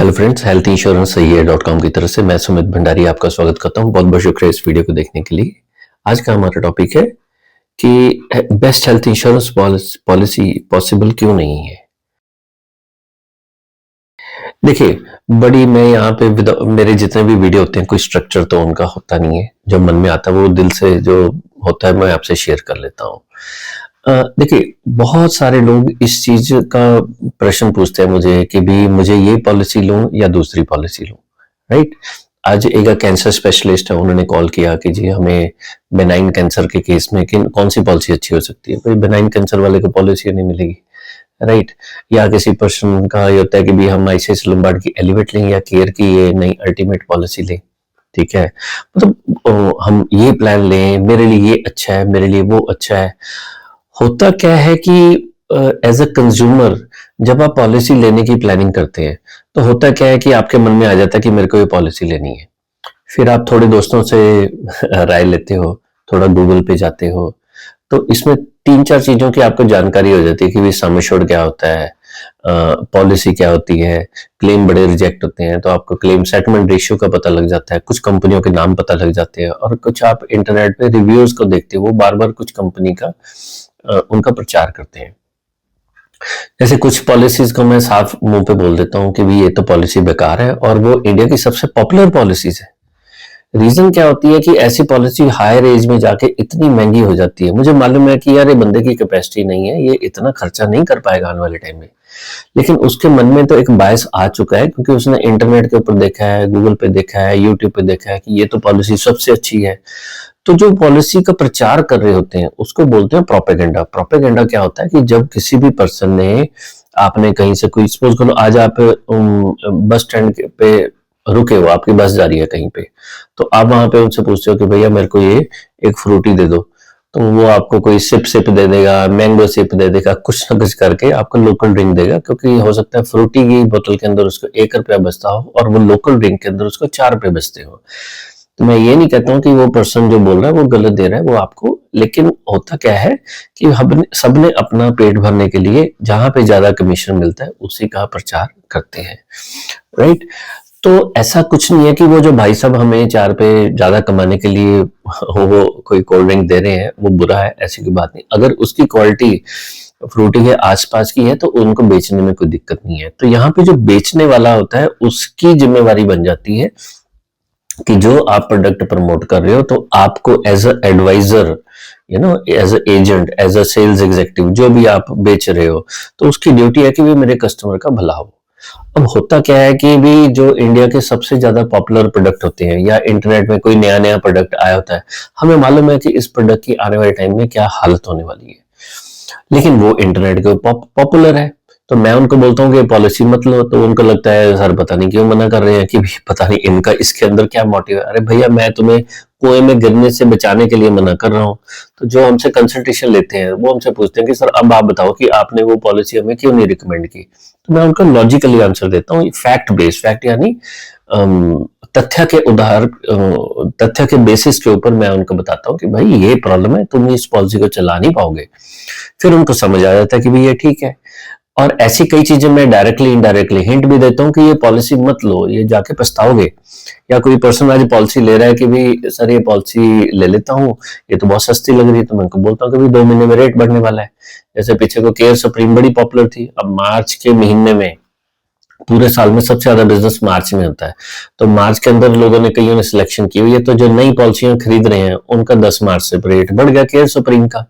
Hello friends, health insurance सही है .com की तरफ से मैं सुमित भंडारी आपका स्वागत करता हूं। बहुत बहुत शुक्रिया इस वीडियो को देखने के लिए। आज का हमारा टॉपिक है कि best health insurance policy possible क्यों नहीं है। देखिए, बड़ी मैं यहाँ पे मेरे जितने भी वीडियो होते हैं कोई स्ट्रक्चर तो उनका होता नहीं है। जो मन में आता है वो दिल से जो होता है मैं आपसे शेयर कर लेता हूँ। देखिए, बहुत सारे लोग इस चीज का प्रश्न पूछते हैं मुझे कि भी मुझे ये पॉलिसी लूं या दूसरी पॉलिसी लूं, राइट। आज एक कैंसर स्पेशलिस्ट है, उन्होंने कॉल किया कि जी हमें बेनाइन कैंसर के केस में कौन सी पॉलिसी अच्छी हो सकती है। भाई बेनाइन कैंसर वाले को पॉलिसी नहीं मिलेगी, राइट। या किसी पर्सन का ये होता है कि भी हम आईसीएस लंबार्ड की एलिवेट लें या केयर की ये नई अल्टीमेट पॉलिसी लें, ठीक है। मतलब हम ये प्लान लें, मेरे लिए ये अच्छा है, मेरे लिए वो अच्छा है। होता क्या है कि एज अ कंज्यूमर जब आप पॉलिसी लेने की प्लानिंग करते हैं तो होता क्या है कि आपके मन में आ जाता है कि मेरे को ये पॉलिसी लेनी है। फिर आप थोड़े दोस्तों से राय लेते हो, थोड़ा गूगल पे जाते हो, तो इसमें 3-4 चीजों की आपको जानकारी हो जाती है कि सम एश्योर्ड क्या होता है, पॉलिसी क्या होती है, क्लेम बड़े रिजेक्ट होते हैं तो आपको क्लेम सेटलमेंट रेशियो का पता लग जाता है, कुछ कंपनियों के नाम पता लग जाते हैं और कुछ आप इंटरनेट पे रिव्यूज को देखते हो, वो बार बार कुछ कंपनी का उनका प्रचार करते हैं। जैसे कुछ पॉलिसीज को मैं साफ मुंह पे बोल देता हूँ कि भी ये तो पॉलिसी बेकार है और वो इंडिया की सबसे पॉपुलर पॉलिसीज है। रीजन क्या होती है कि ऐसी पॉलिसी हायर एज में जाके इतनी महंगी हो जाती है। मुझे मालूम है कि यार ये बंदे की कैपेसिटी नहीं है, ये इतना खर्चा नहीं कर पाएगा आने वाले टाइम में, लेकिन उसके मन में तो एक बायस आ चुका है क्योंकि उसने इंटरनेट के ऊपर देखा है, गूगल पे देखा है, यूट्यूब पे देखा है कि ये तो पॉलिसी सबसे अच्छी है। तो जो पॉलिसी का प्रचार कर रहे होते हैं उसको बोलते हैं प्रोपेगेंडा। प्रोपेगेंडा क्या होता है कि जब किसी भी पर्सन ने, आपने कहीं से कोई सपोज करो आज आप बस स्टैंड पे रुके हो, आपकी बस जा रही है कहीं पे, तो आप वहां पे उनसे पूछते हो कि भैया मेरे को ये एक फ्रूटी दे दो, तो वो आपको कोई सिप दे देगा, मैंगो सिप दे देगा, कुछ ना कुछ करके आपको लोकल ड्रिंक देगा, क्योंकि हो सकता है फ्रूटी की बोतल के अंदर उसको 1 रुपया बचता हो और वो लोकल ड्रिंक के अंदर उसको 4 रुपए बचते हो। तो मैं ये नहीं कहता हूँ कि वो पर्सन जो बोल रहा है वो गलत दे रहा है वो आपको, लेकिन होता क्या है कि सबने अपना पेट भरने के लिए जहां पे ज्यादा कमीशन मिलता है उसी का प्रचार करते हैं, राइट। तो ऐसा कुछ नहीं है कि वो जो भाई साहब हमें 4 पे ज्यादा कमाने के लिए वो कोई कोल्ड ड्रिंक दे रहे हैं वो बुरा है, ऐसी कोई बात नहीं। अगर उसकी क्वालिटी फ्रूटी के आसपास की है तो उनको बेचने में कोई दिक्कत नहीं है। तो यहाँ पे जो बेचने वाला होता है उसकी जिम्मेवारी बन जाती है कि जो आप प्रोडक्ट प्रमोट कर रहे हो तो आपको as a adviser, as a agent, as a sales executive जो भी आप बेच रहे हो, तो उसकी ड्यूटी है कि भी मेरे कस्टमर का भला हो। अब होता क्या है कि भी जो इंडिया के सबसे ज्यादा पॉपुलर प्रोडक्ट होते हैं या इंटरनेट में कोई नया नया प्रोडक्ट आया होता है, हमें मालूम है कि इस प्रोडक्ट की आने वाले टाइम में क्या हालत होने वाली है, लेकिन वो इंटरनेट के पॉपुलर है। तो मैं उनको बोलता हूँ कि पॉलिसी मत लो, तो उनको लगता है सर पता नहीं क्यों मना कर रहे हैं, कि पता नहीं इनका इसके अंदर क्या मोटिव है। अरे भैया मैं तुम्हें कुएं में गिरने से बचाने के लिए मना कर रहा हूँ। तो जो हमसे कंसल्टेशन लेते हैं वो हमसे पूछते हैं कि सर अब आप बताओ कि आपने वो पॉलिसी हमें क्यों नहीं रिकमेंड की। तो मैं उनको लॉजिकली आंसर देता हूँ, फैक्ट बेस्ड, फैक्ट यानी तथ्य के बेसिस के ऊपर मैं उनको बताता हूँ कि भाई ये प्रॉब्लम है, तुम इस पॉलिसी को चला नहीं पाओगे। फिर उनको समझ आ जाता है कि भाई ये ठीक है। और ऐसी कई चीजें मैं डायरेक्टली इनडायरेक्टली हिंट भी देता हूँ कि ये पॉलिसी मत लो, ये जाके पछताओगे। या कोई पर्सन आज पॉलिसी ले रहा है कि भी सर ये पॉलिसी ले लेता हूँ, ये तो बहुत सस्ती लग रही है, तो मैं उनको बोलता हूँ कि 2 महीने में रेट बढ़ने वाला है। जैसे पीछे को केयर सुप्रीम बड़ी पॉपुलर थी, अब मार्च के महीने में, पूरे साल में सबसे ज्यादा बिजनेस मार्च में होता है, तो मार्च के अंदर लोगों ने कईयों ने सिलेक्शन की हुई है, तो जो नई पॉलिसियां खरीद रहे हैं उनका 10 मार्च से रेट बढ़ गया केयर सुप्रीम का।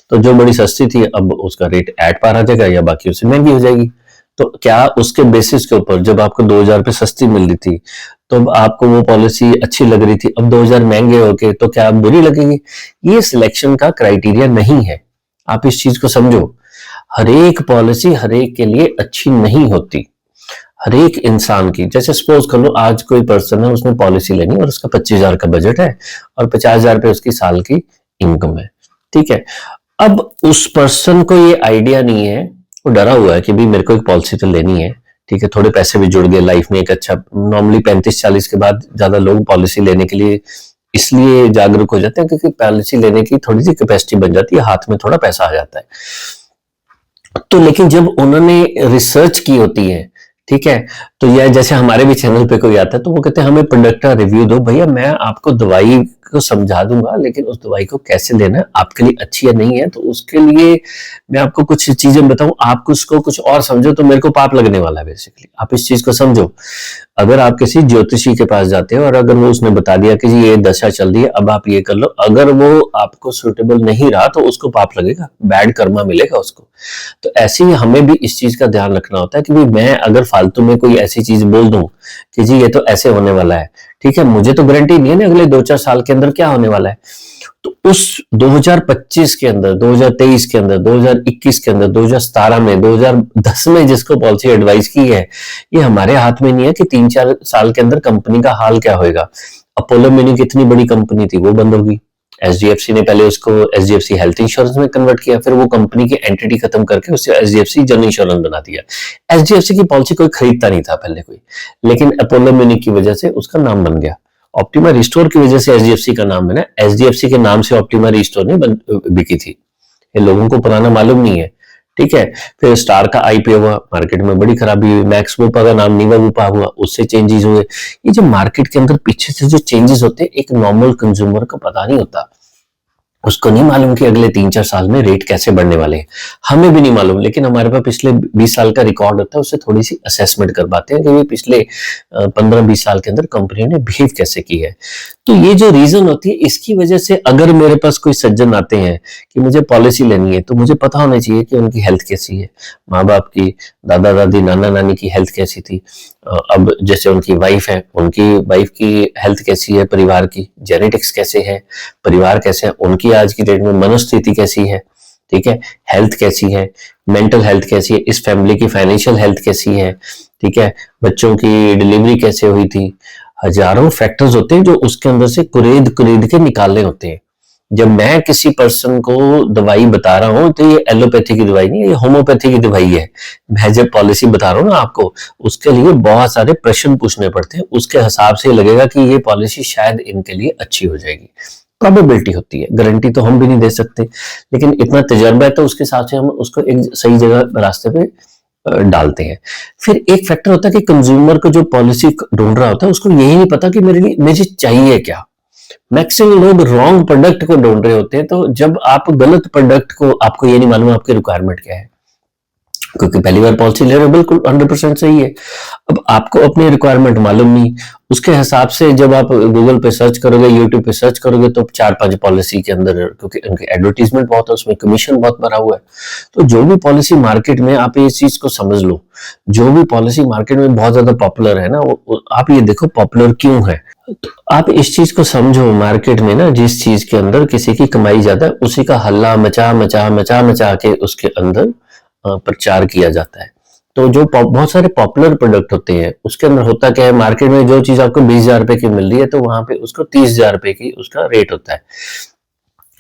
तो जो बड़ी सस्ती थी अब उसका रेट एट पार आ जाएगा या बाकी उससे महंगी हो जाएगी। तो क्या उसके बेसिस के ऊपर जब आपको 2000 पे सस्ती मिल रही थी तो आपको वो पॉलिसी अच्छी लग रही थी, अब 2000 महंगे होके तो क्या आप बुरी लगेगी? ये सिलेक्शन का क्राइटेरिया नहीं है, आप इस चीज को समझो। हरेक पॉलिसी हरेक के लिए अच्छी नहीं होती, हरेक इंसान की। जैसे सपोज कर लो आज कोई पर्सन है, उसने पॉलिसी लेनी और उसका 25,000 का बजट है और 50,000 पे उसकी साल की इनकम है, ठीक है। अब उस पर्सन को ये आइडिया नहीं है, वो डरा हुआ है कि भी मेरे को एक पॉलिसी तो लेनी है, ठीक है, थोड़े पैसे भी जुड़ गए लाइफ में, एक अच्छा, नॉर्मली 35-40 के बाद ज्यादा लोग पॉलिसी लेने के लिए इसलिए जागरूक हो जाते हैं क्योंकि पॉलिसी लेने की थोड़ी सी कैपेसिटी बन जाती है, हाथ में थोड़ा पैसा आ जाता है। तो लेकिन जब उन्होंने रिसर्च की होती है ठीक है। तो यह जैसे हमारे भी चैनल पे कोई आता है तो वो कहते हैं हमें प्रोडक्ट का रिव्यू दो। भैया मैं आपको दवाई को समझा दूंगा, लेकिन उस दवाई को कैसे लेना है, आपके लिए अच्छी है नहीं है, तो उसके लिए मैं आपको कुछ चीजें बताऊं, आप उसको कुछ और समझो तो मेरे को पाप लगने वाला है। बेसिकली आप इस चीज को समझो। अगर आप किसी ज्योतिषी के पास जाते हो और अगर वो उसने बता दिया कि जी ये दशा चल रही है, अब आप ये कर लो, अगर वो आपको सुटेबल नहीं रहा तो उसको पाप लगेगा, बैड कर्मा मिलेगा उसको। तो ऐसे ही हमें भी इस चीज का ध्यान रखना होता है कि भाई मैं अगर फालतू में कोई ऐसी चीज बोल दूं कि जी ये तो ऐसे होने वाला है, ठीक है, मुझे तो गारंटी नहीं है ना अगले 2-4 साल के अंदर क्या होने वाला है। तो उस 2025 के अंदर, 2023 के अंदर, 2021 के अंदर, 2017 में, 2010 में जिसको पॉलिसी एडवाइस की है, ये हमारे हाथ में नहीं है कि 3-4 साल के अंदर कंपनी का हाल क्या होगा। अपोलो म्यूनिक इतनी बड़ी कंपनी थी, वो बंद होगी। एचडीएफसी ने पहले उसको एचडीएफसी हेल्थ इंश्योरेंस में कन्वर्ट किया, फिर वो कंपनी की एंटिटी खत्म करके उसे एचडीएफसी जनरल इंश्योरेंस बना दिया। एचडीएफसी की पॉलिसी कोई खरीदता नहीं था पहले कोई, लेकिन अपोलो म्यूनिक की वजह से उसका नाम बन गया। ऑप्टिमा रिस्टोर की वजह से एचडीएफसी का नाम बना। एचडीएफसी के नाम से ऑप्टिमा रिस्टोर नहीं बिकी थी, ये लोगों को पुराना मालूम नहीं है। ठीक है। फिर स्टार का आईपीओ हुआ, मार्केट में बड़ी खराबी हुई। मैक्स वूपा का नाम नीवा वूपा हुआ, उससे चेंजेस हुए। ये जो मार्केट के अंदर पीछे से जो चेंजेस होते हैं, एक नॉर्मल कंज्यूमर को पता नहीं होता, उसको नहीं मालूम कि अगले 3-4 साल में रेट कैसे बढ़ने वाले हैं। हमें भी नहीं मालूम, लेकिन हमारे पास पिछले 20 साल का रिकॉर्ड होता है, उससे थोड़ी सी असेसमेंट कर पाते हैं कि ये पिछले 15-20 साल के अंदर कंपनी ने बिहेव कैसे की है। तो ये जो रीजन होती है, इसकी वजह से अगर मेरे पास कोई सज्जन आते हैं कि मुझे पॉलिसी लेनी है, तो मुझे पता होना चाहिए कि उनकी हेल्थ कैसी है, माँ बाप की, दादा दादी, नाना नानी की हेल्थ कैसी थी। अब जैसे उनकी वाइफ है, उनकी वाइफ की हेल्थ कैसी है, परिवार की जेनेटिक्स कैसे है, परिवार कैसे है, उनकी आज की डेट में मनोस्थिति कैसी है, ठीक है, हेल्थ कैसी है, मेंटल हेल्थ कैसी है, इस फैमिली की फाइनेंशियल हेल्थ कैसी है, ठीक है, बच्चों की डिलीवरी कैसे हुई थी। हजारों फैक्टर्स होते हैं जो उसके अंदर से कुरेद कुरेद के निकालने होते हैं। जब मैं किसी पर्सन को दवाई बता रहा हूं तो ये एलोपैथी की दवाई नहीं है, ये होम्योपैथी की दवाई है। मैं जब पॉलिसी बता रहा हूं ना आपको, उसके लिए बहुत सारे प्रश्न पूछने पड़ते हैं, उसके हिसाब से लगेगा कि ये पॉलिसी शायद इनके लिए अच्छी हो जाएगी। प्रोबेबिलिटी होती है, गारंटी तो हम भी नहीं दे सकते, लेकिन इतना तजर्बा है तो उसके हिसाब से हम उसको एक सही जगह रास्ते पे डालते हैं। फिर एक फैक्टर होता है कि कंज्यूमर को जो पॉलिसी ढूंढ रहा होता है, उसको यही नहीं पता कि मेरे लिए मुझे चाहिए क्या। मैक्सिमम लोग रॉन्ग प्रोडक्ट को ढूंढ रहे होते हैं। तो जब आप गलत प्रोडक्ट को, आपको ये नहीं मालूम आपकी रिक्वायरमेंट क्या है, क्योंकि पहली बार पॉलिसी ले रहे हो, बिल्कुल 100% सही है। अब आपको अपनी रिक्वायरमेंट मालूम नहीं, उसके हिसाब से जब आप गूगल पे सर्च करोगे, यूट्यूब पे सर्च करोगे, तो 4-5 पॉलिसी के अंदर, क्योंकि उनके एडवर्टीजमेंट बहुत है, उसमें कमीशन बहुत भरा हुआ है। तो जो भी पॉलिसी मार्केट में, आप इस चीज को समझ लो, जो भी पॉलिसी मार्केट में बहुत ज्यादा पॉपुलर है ना, आप ये देखो पॉपुलर क्यों है। तो आप इस चीज को समझो, मार्केट में ना जिस चीज के अंदर किसी की कमाई ज्यादा है, उसी का हल्ला मचा मचा मचा मचा के उसके अंदर प्रचार किया जाता है। तो जो बहुत सारे पॉपुलर प्रोडक्ट होते हैं, उसके अंदर होता क्या है, मार्केट में जो चीज आपको 20,000 रुपए की मिल रही है, तो वहां पे उसको 30,000 रुपए की उसका रेट होता है।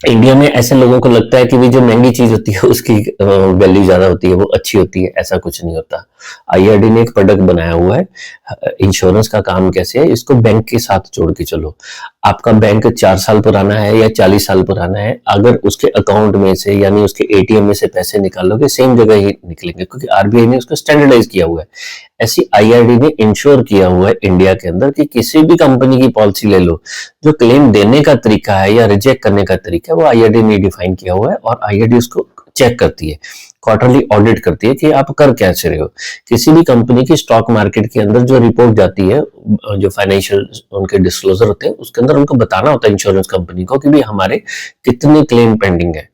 इंडिया में ऐसे लोगों को लगता है कि भी जो महंगी चीज होती है उसकी वैल्यू ज्यादा होती है, वो अच्छी होती है। ऐसा कुछ नहीं होता। आईआरडी ने एक प्रोडक्ट बनाया हुआ है। इंश्योरेंस का काम कैसे है, इसको बैंक के साथ जोड़ के चलो। आपका बैंक 4 साल पुराना है या 40 साल पुराना है, अगर उसके अकाउंट में से, यानी उसके एटीएम में से पैसे निकालोगे, सेम जगह ही निकलेंगे, क्योंकि आरबीआई ने उसको स्टैंडर्डाइज किया हुआ है। ऐसी आईआरडी ने इंश्योर किया हुआ है इंडिया के अंदर कि किसी भी कंपनी की पॉलिसी ले लो, जो क्लेम देने का तरीका है या रिजेक्ट करने का तरीका है, वो आईआरडी ने डिफाइन किया हुआ है, और आईआरडी उसको चेक करती है, क्वार्टरली ऑडिट करती है कि आप कर कैसे रहे हो। किसी भी कंपनी की स्टॉक मार्केट के अंदर जो रिपोर्ट जाती है, जो फाइनेंशियल उनके डिस्क्लोजर होते हैं, उसके अंदर उनको बताना होता है इंश्योरेंस कंपनी को कि भी हमारे कितने क्लेम पेंडिंग है।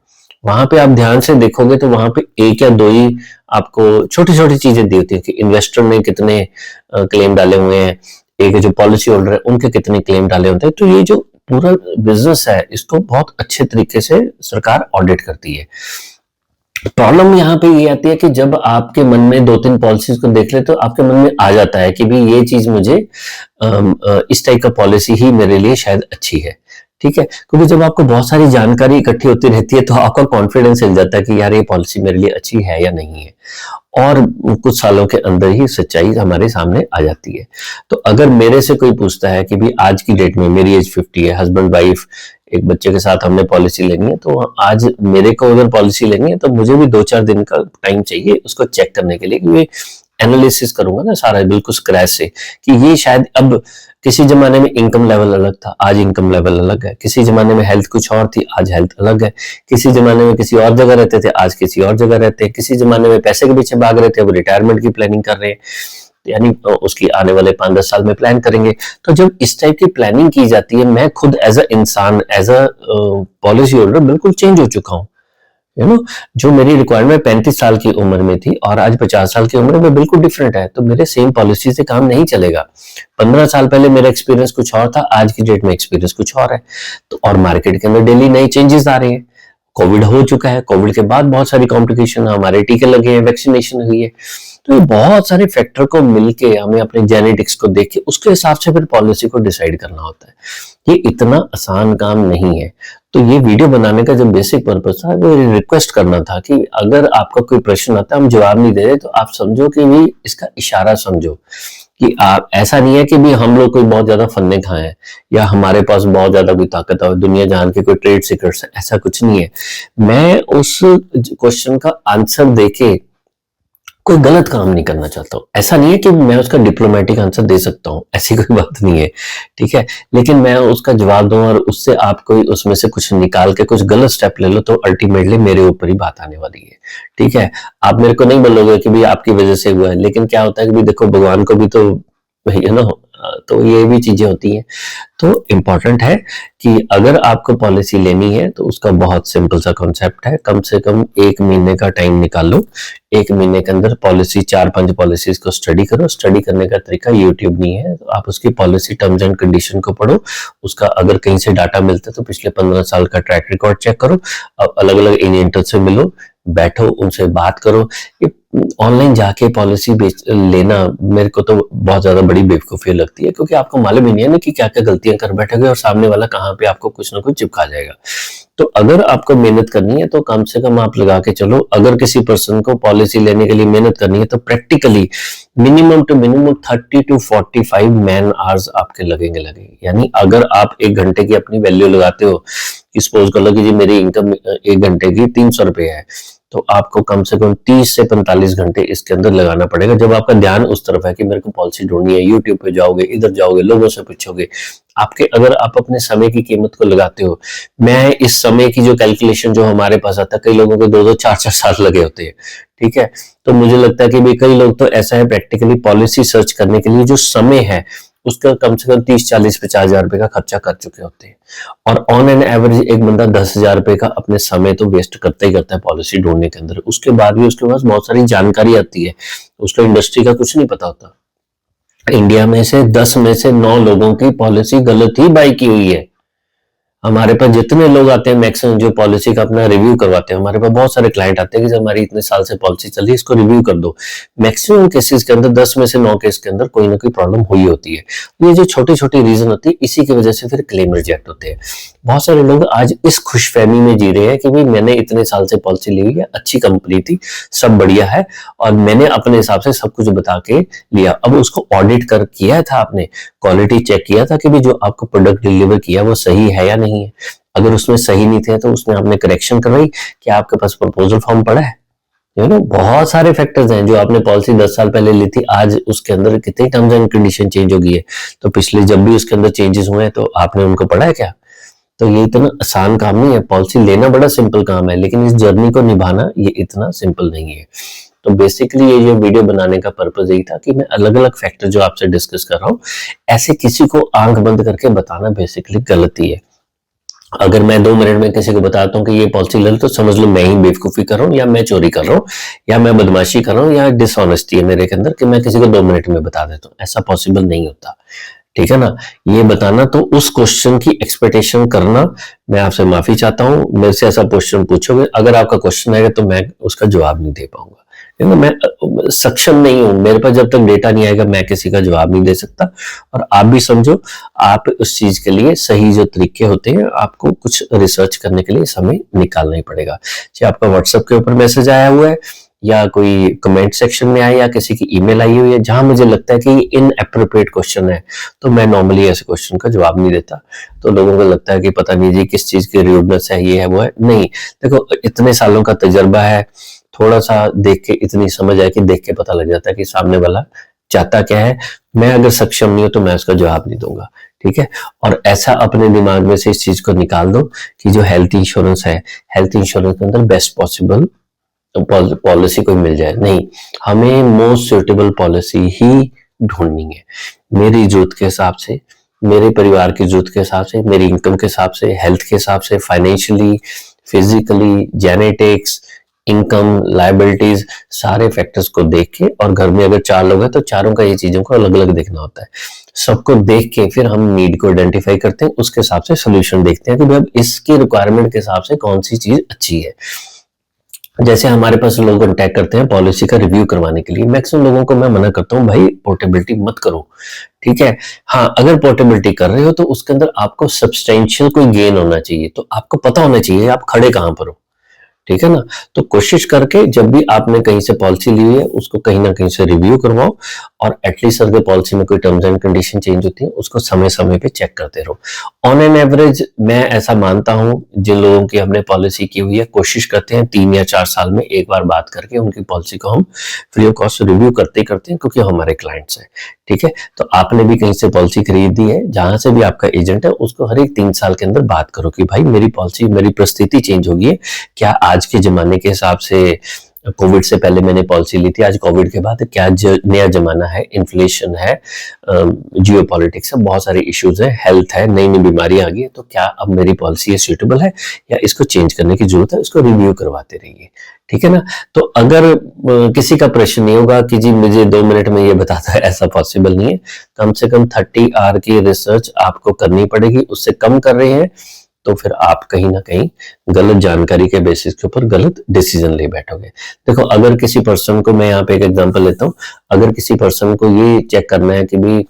वहां पे आप ध्यान से देखोगे तो वहां पे 1 या 2 ही आपको छोटी छोटी चीजें दी होती है कि इन्वेस्टर ने कितने क्लेम डाले हुए हैं, एक जो पॉलिसी होल्डर है उनके कितने क्लेम डाले होते हैं। तो ये जो पूरा बिजनेस है, इसको बहुत अच्छे तरीके से सरकार ऑडिट करती है। प्रॉब्लम यहाँ पे ये आती है कि जब आपके मन में 2-3 पॉलिसीज को देख ले, तो आपके मन में आ जाता है कि भी ये चीज मुझे इस टाइप का पॉलिसी ही मेरे लिए शायद अच्छी है। ठीक है, क्योंकि जब आपको बहुत सारी जानकारी इकट्ठी होती रहती है, तो आपका कॉन्फिडेंस हिल जाता है कि यार ये पॉलिसी मेरे लिए अच्छी है या नहीं है, और कुछ सालों के अंदर ही सच्चाई हमारे सामने आ जाती है। तो अगर मेरे से कोई पूछता है कि भी आज की डेट में, मेरी एज 50 है, हस्बैंड वाइफ, एक बच्चे के साथ हमने पॉलिसी लेनी है, तो आज मेरे को अगर पॉलिसी लेनी है तो मुझे भी 2-4 दिन का टाइम चाहिए उसको चेक करने के लिए कि एनालिसिस करूंगा ना सारा बिल्कुल स्क्रैच से, कि ये शायद अब किसी जमाने में इनकम लेवल अलग था, आज इनकम लेवल अलग है, किसी जमाने में हेल्थ कुछ और थी, आज हेल्थ अलग है, किसी जमाने में किसी और जगह रहते थे, आज किसी और जगह रहते हैं, किसी जमाने में पैसे के पीछे भाग रहे थे, अब रिटायरमेंट की प्लानिंग कर रहे हैं, यानी उसकी आने वाले 5-10 साल में प्लान करेंगे। तो जब इस टाइप की प्लानिंग की जाती है, मैं खुद एज अ इंसान, एज अ पॉलिसी होल्डर बिल्कुल चेंज हो चुका हूँ। यू नो, जो मेरी रिक्वायरमेंट 35 साल की उम्र में थी और आज 50 साल की उम्र में बिल्कुल डिफरेंट है, तो मेरे सेम पॉलिसी से काम नहीं चलेगा। 15 साल पहले मेरा एक्सपीरियंस कुछ और था, आज की डेट में एक्सपीरियंस कुछ और है। तो और मार्केट के अंदर डेली नई चेंजेस आ रहे हैं, कोविड हो चुका है, कोविड के बाद बहुत सारी कॉम्प्लिकेशन, हमारे टीके लगे हैं, वैक्सीनेशन हुई है, तो ये बहुत सारे फैक्टर को मिलके हमें अपने जेनेटिक्स को देख के उसके हिसाब से फिर पॉलिसी को डिसाइड करना होता है। ये इतना आसान काम नहीं है। तो ये वीडियो बनाने का जो बेसिक पर्पस था वो रिक्वेस्ट करना था कि अगर आपका कोई प्रश्न आता है, हम जवाब नहीं दे रहे, तो आप समझो कि भी इसका इशारा समझो कि आप, ऐसा नहीं है कि भी हम लोग कोई बहुत ज्यादा फन्ने खाए हैं या हमारे पास बहुत ज्यादा कोई ताकत है, दुनिया जान के कोई ट्रेड सीक्रेट्स है, ऐसा कुछ नहीं है। मैं उस क्वेश्चन का आंसर देके कोई गलत काम नहीं करना चाहता हूँ। ऐसा नहीं है कि मैं उसका डिप्लोमेटिक आंसर दे सकता हूँ, ऐसी कोई बात नहीं है, ठीक है, लेकिन मैं उसका जवाब दूं और उससे आप कोई उसमें से कुछ निकाल के कुछ गलत स्टेप ले लो, तो अल्टीमेटली मेरे ऊपर ही बात आने वाली है। ठीक है, आप मेरे को नहीं बोलोगे कि भाई आपकी वजह से हुआ है, लेकिन क्या होता है कि भाई देखो भगवान को भी तो तो ये भी चीजें होती हैं। तो इम्पोर्टेंट है कि अगर आपको पॉलिसी लेनी है तो उसका बहुत सिंपल सा कॉन्सेप्ट है, कम से कम 1 महीने का टाइम निकाल लो, 1 महीने के अंदर पॉलिसी 4-5 पॉलिसीज को स्टडी करो। स्टडी करने का तरीका यूट्यूब नहीं है, तो आप उसकी पॉलिसी टर्म्स एंड कंडीशन को पढ़ो, उसका अगर कहीं से डाटा मिलता है तो पिछले 15 साल का ट्रैक रिकॉर्ड चेक करो, अलग अलग एजेंटों से मिलो, बैठो, उनसे बात करो। ये ऑनलाइन जाके पॉलिसी लेना मेरे को तो बहुत ज्यादा बड़ी बेवकूफी लगती है, क्योंकि आपको मालूम ही नहीं है ना कि क्या क्या गलतियां कर बैठोगे और सामने वाला कहाँ पे आपको कुछ ना कुछ चिपका जाएगा। तो अगर आपको मेहनत करनी है तो कम से कम आप लगा के चलो, अगर किसी पर्सन को पॉलिसी लेने के लिए मेहनत करनी है तो practically minimum to minimum 30 to 45 man hours आपके लगेंगे। यानी अगर आप 1 घंटे की अपनी वैल्यू लगाते हो, सपोज कर लो कि जी मेरी इनकम 1 घंटे की 300 रुपए है, तो आपको कम से कम 30 से 45 घंटे इसके अंदर लगाना पड़ेगा। जब आपका ध्यान उस तरफ है कि मेरे को पॉलिसी ढूंढनी है, यूट्यूब पे जाओगे, इधर जाओगे, लोगों से पूछोगे, आपके अगर आप अपने समय की कीमत को लगाते हो, मैं इस समय की जो कैलकुलेशन जो हमारे पास आता है, कई लोगों को 2-2 4-4 साल लगे होते हैं, ठीक है, तो मुझे लगता है कि भाई कई लोग तो ऐसा है प्रैक्टिकली पॉलिसी सर्च करने के लिए जो समय है उसका कम से कम 30-40-50 हजार रुपए का खर्चा कर चुके होते हैं। और ऑन एन एवरेज एक बंदा 10,000 रुपए का अपने समय तो वेस्ट करता ही करता है पॉलिसी ढूंढने के अंदर। उसके बाद भी उसके पास बहुत सारी जानकारी आती है, उसको इंडस्ट्री का कुछ नहीं पता होता। इंडिया में से 10 में से 9 लोगों की पॉलिसी गलत ही बाई की हुई है। हमारे पास जितने लोग आते हैं मैक्सिमम जो पॉलिसी का अपना रिव्यू करवाते हैं, हमारे पास बहुत सारे क्लाइंट आते हैं कि हमारी इतने साल से पॉलिसी चल रही है, इसको रिव्यू कर दो। मैक्सिमम केसेस के अंदर 10 में से 9 केस के अंदर कोई ना कोई प्रॉब्लम हुई होती है। ये जो छोटी छोटी रीजन होती है, इसी की वजह से फिर क्लेम रिजेक्ट होते हैं। बहुत सारे लोग आज इस खुशफहमी में जी रहे हैं कि भाई मैंने इतने साल से पॉलिसी ली हुई है, अच्छी कंपनी थी, सब बढ़िया है और मैंने अपने हिसाब से सब कुछ बता के लिया। अब उसको ऑडिट कर किया था, आपने क्वालिटी चेक किया था कि भी जो आपको प्रोडक्ट डिलीवर किया वो सही है या नहीं है। अगर उसमें सही नहीं थे तो उसमें आपने करेक्शन करवाई, क्या आपके पास प्रपोजल फॉर्म पड़ा है? बहुत सारे फैक्टर्स हैं। जो आपने पॉलिसी 10 साल पहले ली थी, आज उसके अंदर कितनी टर्म्स एंड कंडीशन चेंज हो गई है, तो पिछले जब भी उसके अंदर चेंजेस हुए हैं तो आपने उनको पढ़ा है क्या? तो ये इतना आसान काम नहीं है। पॉलिसी लेना बड़ा सिंपल काम है, लेकिन इस जर्नी को निभाना ये इतना सिंपल नहीं है। तो बेसिकली ये जो वीडियो बनाने का पर्पस यही था कि मैं अलग अलग फैक्टर जो आपसे डिस्कस कर रहा हूँ, ऐसे किसी को आंख बंद करके बताना बेसिकली गलती है। अगर मैं 2 मिनट में किसी को बताता हूँ कि ये पॉलिसी ले लो, तो समझ लो मैं ही बेवकूफी कर रहा हूँ, या मैं चोरी कर रहा हूँ, या मैं बदमाशी कर रहा हूँ, या डिसऑनेस्टी है मेरे के अंदर कि मैं किसी को 2 मिनट में बता देता हूँ। ऐसा पॉसिबल नहीं होता, ठीक है ना। ये बताना, तो उस क्वेश्चन की एक्सपेक्टेशन करना, मैं आपसे माफी चाहता हूँ। मेरे से ऐसा क्वेश्चन पूछोगे, अगर आपका क्वेश्चन आएगा तो मैं उसका जवाब नहीं दे पाऊंगा, मैं सक्षम नहीं हूं। मेरे पास जब तक डेटा नहीं आएगा मैं किसी का जवाब नहीं दे सकता। और आप भी समझो, आप उस चीज के लिए सही जो तरीके होते हैं, आपको कुछ रिसर्च करने के लिए समय निकालना ही पड़ेगा। चाहे आपका व्हाट्सएप के ऊपर मैसेज आया हुआ है, या कोई कमेंट सेक्शन में आया, या किसी की ईमेल आई हुई है, जहां मुझे लगता है कि इनएप्रोप्रिएट क्वेश्चन है, तो मैं नॉर्मली ऐसे क्वेश्चन का जवाब नहीं देता। तो लोगों को लगता है कि पता नहीं जी किस चीज की रूडनेस है, ये है वो है। नहीं, देखो इतने सालों का तजर्बा है, थोड़ा सा देख के इतनी समझ आए कि देख के पता लग जाता है कि सामने वाला चाहता क्या है। मैं अगर सक्षम नहीं हूं तो मैं उसका जवाब नहीं दूंगा, ठीक है। और ऐसा अपने दिमाग में से इस चीज को निकाल दो कि जो हेल्थ इंश्योरेंस है, हेल्थ इंश्योरेंस के अंदर बेस्ट पॉसिबल पॉलिसी कोई मिल जाए, नहीं, हमें मोस्ट सुटेबल पॉलिसी ही ढूंढनी है, मेरी जरूरत के हिसाब से, मेरे परिवार की जरूरत के हिसाब से, मेरी इनकम के हिसाब से, हेल्थ के हिसाब से, financially, physically, genetics, income, liabilities, सारे फैक्टर्स को देख के। और घर में अगर 4 लोग हैं तो चारों का ये चीजों को अलग अलग देखना होता है। सबको देख के फिर हम नीड को आइडेंटिफाई करते हैं, उसके हिसाब से सोल्यूशन देखते हैं कि भाई इसकी रिक्वायरमेंट के हिसाब से कौन सी चीज अच्छी है। जैसे हमारे पास लोग कॉन्टैक्ट करते हैं पॉलिसी का रिव्यू करवाने के लिए, मैक्सिमम लोगों को मैं मना करता हूँ भाई पोर्टेबिलिटी मत करो, ठीक है। हाँ, अगर पोर्टेबिलिटी कर रहे हो तो उसके अंदर आपको सब्सटेंशियल कोई गेन होना चाहिए, तो आपको पता होना चाहिए आप खड़े कहां पर हो, ठीक है ना। तो कोशिश करके जब भी आपने कहीं से पॉलिसी ली है उसको कहीं ना कहीं से रिव्यू करवाओ, और एटलीस्ट अगर पॉलिसी में कोई टर्म्स एंड कंडीशन चेंज होती है उसको समय समय पे चेक करते रहो। ऑन एन एवरेज मैं ऐसा मानता हूं, जिन लोगों की हमने पॉलिसी की हुई है कोशिश करते हैं 3 या 4 साल में एक बार बात करके उनकी पॉलिसी को हम फ्री ऑफ कॉस्ट रिव्यू करते हैं, क्योंकि हमारे क्लाइंट्स हैं, ठीक है। तो आपने भी कहीं से पॉलिसी खरीदी है, जहां से भी आपका एजेंट है, उसको हर एक 3 साल के अंदर बात करो कि भाई मेरी पॉलिसी, मेरी परिस्थिति चेंज होगी है क्या, आज के जमाने के हिसाब से कोविड से पहले मैंने पॉलिसी ली थी, आज कोविड के बाद क्या नया जमाना है, इन्फ्लेशन है, जियो पॉलिटिक्स है, बहुत सारे इश्यूज है, हेल्थ है, नई नई बीमारियां आ गई, तो क्या अब मेरी पॉलिसी सूटेबल है या इसको चेंज करने की जरूरत है, उसको रिव्यू करवाते रहिए, ठीक है ना। तो अगर किसी का प्रश्न नहीं होगा कि जी मुझे 2 मिनट में ये बताता है, ऐसा पॉसिबल नहीं है। कम से कम 30 आवर की रिसर्च आपको करनी पड़ेगी, उससे कम कर रहे हैं तो फिर आप कहीं ना कहीं गलत जानकारी के बेसिस के ऊपर गलत डिसीजन ले बैठोगे। देखो, अगर किसी पर्सन को, मैं यहाँ पे एक एग्जांपल लेता हूँ, अगर किसी पर्सन को ये चेक करना है कि भाई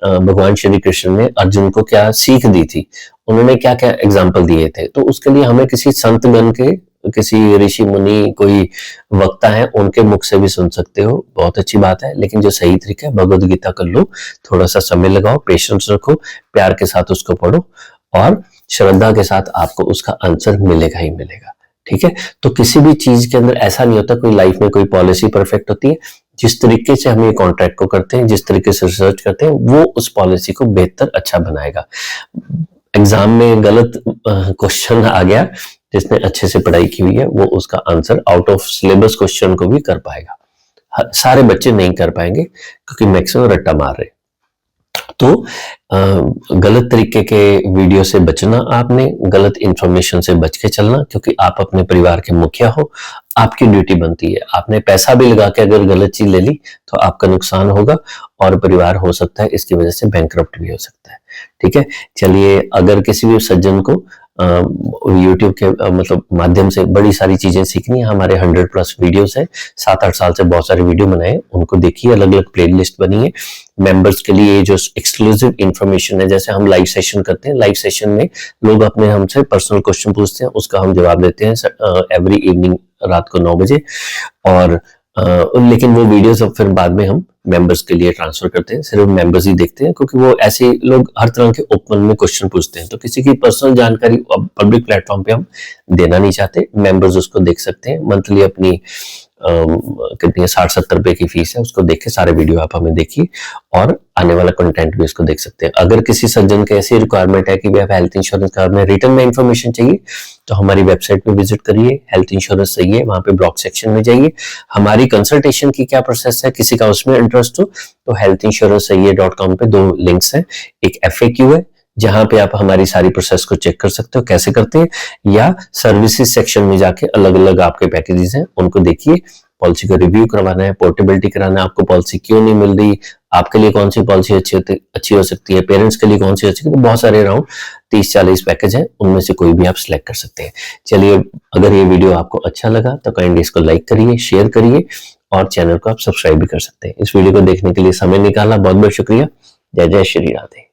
भगवान श्री कृष्ण ने अर्जुन को क्या सीख दी थी, उन्होंने क्या क्या एग्जाम्पल दिए थे, तो उसके लिए हमें किसी संत गण के, किसी ऋषि मुनि, कोई वक्ता है, उनके मुख से भी सुन सकते हो, बहुत अच्छी बात है। लेकिन जो सही तरीका है, भगवद गीता कर लो, थोड़ा सा समय लगाओ, पेशेंस रखो, प्यार के साथ उसको पढ़ो, और श्रद्धा के साथ आपको उसका आंसर मिलेगा ही मिलेगा, ठीक है। तो किसी भी चीज के अंदर ऐसा नहीं होता कोई लाइफ में कोई पॉलिसी परफेक्ट होती है। जिस तरीके से हम ये कॉन्ट्रैक्ट को करते हैं, जिस तरीके से रिसर्च करते हैं, वो उस पॉलिसी को बेहतर अच्छा बनाएगा। एग्जाम में गलत क्वेश्चन आ गया, जिसने अच्छे से पढ़ाई की हुई है वो उसका answer out of syllabus question को भी कर पाएगा। सारे बच्चे नहीं कर पाएंगे क्योंकि मैक्सिमम रट्टा मार रहे। तो गलत तरीके के वीडियो से बचना, आपने गलत इंफॉर्मेशन से बच के चलना, क्योंकि आप अपने परिवार के मुखिया हो, आपकी ड्यूटी बनती है। आपने पैसा भी लगा के अगर गलत चीज ले ली तो आपका नुकसान होगा, और परिवार हो सकता है इसकी वजह से बैंकरप्ट भी हो सकता है, ठीक है। चलिए, अगर किसी भी सज्जन को यूट्यूब के मतलब माध्यम से बड़ी सारी चीजें सीखनी है, हमारे 100+ वीडियोस है, 7-8 साल से बहुत सारे वीडियो बनाए, उनको देखिए, अलग अलग प्लेलिस्ट बनी है। मेंबर्स के लिए जो एक्सक्लूसिव इंफॉर्मेशन है, जैसे हम लाइव सेशन करते हैं, लाइव सेशन में लोग अपने हमसे पर्सनल क्वेश्चन पूछते हैं, उसका हम जवाब देते हैं एवरी इवनिंग रात को 9 बजे। और लेकिन वो वीडियोस अब फिर बाद में हम मेंबर्स के लिए ट्रांसफर करते हैं, सिर्फ मेंबर्स ही देखते हैं, क्योंकि वो ऐसे लोग हर तरह के ओपन में क्वेश्चन पूछते हैं, तो किसी की पर्सनल जानकारी पब्लिक प्लेटफॉर्म पे हम देना नहीं चाहते। मेंबर्स उसको देख सकते हैं, मंथली अपनी कितनी 60-70 रुपए की फीस है, उसको देख के सारे वीडियो आप हमें देखिए, और आने वाला कंटेंट भी उसको देख सकते हैं। अगर किसी सज्जन के ऐसी रिक्वायरमेंट है कि भाई हेल्थ इंश्योरेंस का हमें रिटर्न में इंफॉर्मेशन चाहिए, तो हमारी वेबसाइट पे विजिट करिए, हेल्थ इंश्योरेंस सही है, वहां पे ब्लॉग सेक्शन में जाइए, हमारी कंसल्टेशन की क्या प्रोसेस है, किसी का उसमें इंटरेस्ट हो तो healthinsurancesahiye.com पे 2 लिंक्स हैं, एक FAQ है जहां पे आप हमारी सारी प्रोसेस को चेक कर सकते हो कैसे करते हैं, या सर्विसेज सेक्शन में जाके अलग अलग आपके पैकेजेस हैं उनको देखिए। पॉलिसी का रिव्यू करवाना है, पोर्टेबिलिटी कराना है, आपको पॉलिसी क्यों नहीं मिल रही, आपके लिए कौन सी पॉलिसी अच्छी हो सकती है, पेरेंट्स के लिए कौन सी अच्छी, तो बहुत सारे अराउंड 30-40 पैकेज हैं, उनमें से कोई भी आप सिलेक्ट कर सकते हैं। चलिए, अगर ये वीडियो आपको अच्छा लगा तो काइंडली इसको लाइक करिए, शेयर करिए, और चैनल को आप सब्सक्राइब भी कर सकते हैं। इस वीडियो को देखने के लिए समय निकाला, बहुत बहुत शुक्रिया। जय जय श्री राधे।